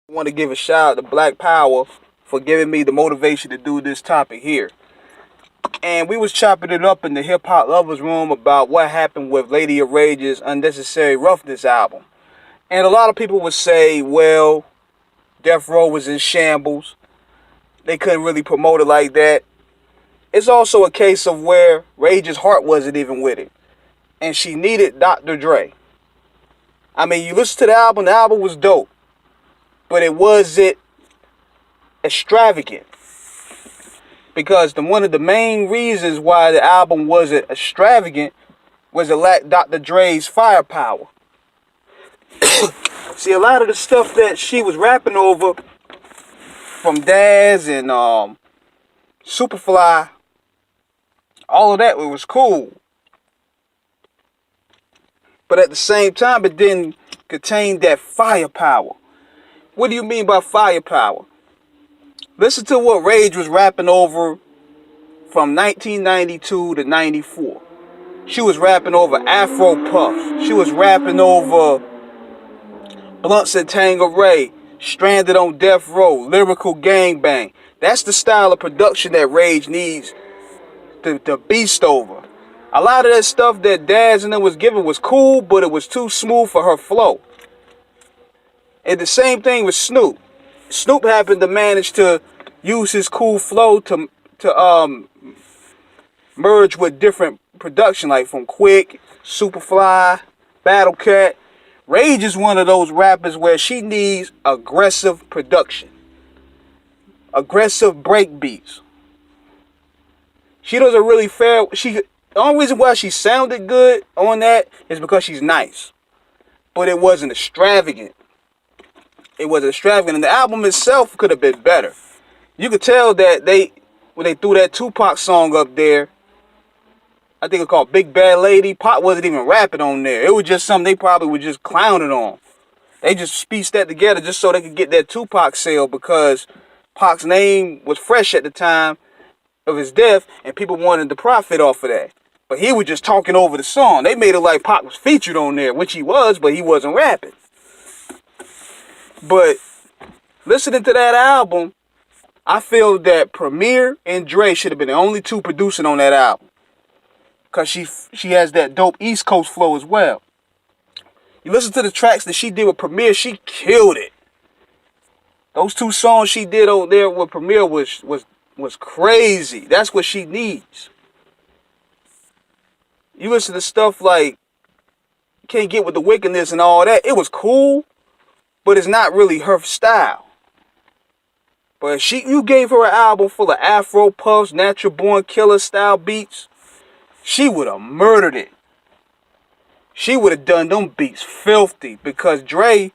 I want to give a shout out to Black Power for giving me the motivation to do this topic here. And we was chopping it up in the hip hop lovers room about what happened with Lady of Rage's Unnecessary Roughness album. And a lot of people would say, well, Death Row was in shambles. They couldn't really promote it like that. It's also a case of where Rage's heart wasn't even with it. And she needed Dr. Dre. I mean, you listen to the album was dope. But it wasn't extravagant. Because one of the main reasons why the album wasn't extravagant was it lacked Dr. Dre's firepower. See, a lot of the stuff that she was rapping over from Daz and Superfly, all of that was cool. But at the same time, it didn't contain that firepower. What do you mean by firepower? Listen to what Rage was rapping over from 1992 to 94. She was rapping over Afro Puff. She was rapping over Blunts and Tangeray, Stranded on Death Row, Lyrical Gangbang. That's the style of production that Rage needs to beast over. A lot of that stuff that Daz and them was giving was cool, but it was too smooth for her flow. And the same thing with Snoop. Snoop happened to manage to use his cool flow to merge with different production, like from Quick, Superfly, Battle Cat. Rage is one of those rappers where she needs aggressive production, aggressive break beats. She doesn't really fare. The only reason why she sounded good on that is because she's nice, but it wasn't extravagant. It wasn't extravagant, and the album itself could have been better. You could tell that when they threw that Tupac song up there, I think it was called Big Bad Lady, Pac wasn't even rapping on there. It was just something they probably were just clowning on. They just pieced that together just so they could get that Tupac sale, because Pac's name was fresh at the time of his death, and people wanted to profit off of that. But he was just talking over the song. They made it like Pac was featured on there, which he was, but he wasn't rapping. But listening to that album, I feel that Premier and Dre should have been the only two producing on that album, because she has that dope East Coast flow as well. You listen to the tracks that she did with Premier, she killed it. Those two songs she did over there with Premier was crazy. That's what she needs. You listen to stuff like Can't Get With the Wickedness and all that. It was cool, but it's not really her style. But if you gave her an album full of Afro Puffs, Natural Born Killer style beats, she would have murdered it. She would have done them beats filthy, because Dre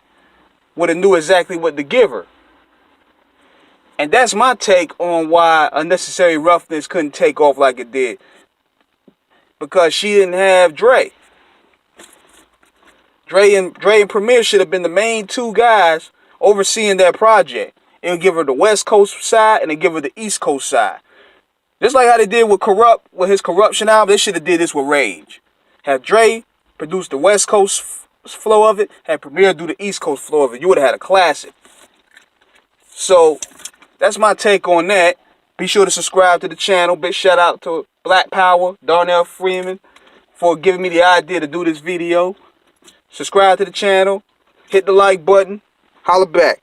would have knew exactly what to give her. And that's my take on why Unnecessary Roughness couldn't take off like it did. Because she didn't have Dre. Dre and Premier should have been the main two guys overseeing that project. It'll give her the West Coast side and it'll give her the East Coast side. Just like how they did with with his Corruption album, they should have did this with Rage. Have Dre produce the West Coast flow of it, have Premier do the East Coast flow of it. You would have had a classic. So that's my take on that. Be sure to subscribe to the channel. Big shout out to Black Power, Darnell Freeman, for giving me the idea to do this video. Subscribe to the channel. Hit the like button. Holla back.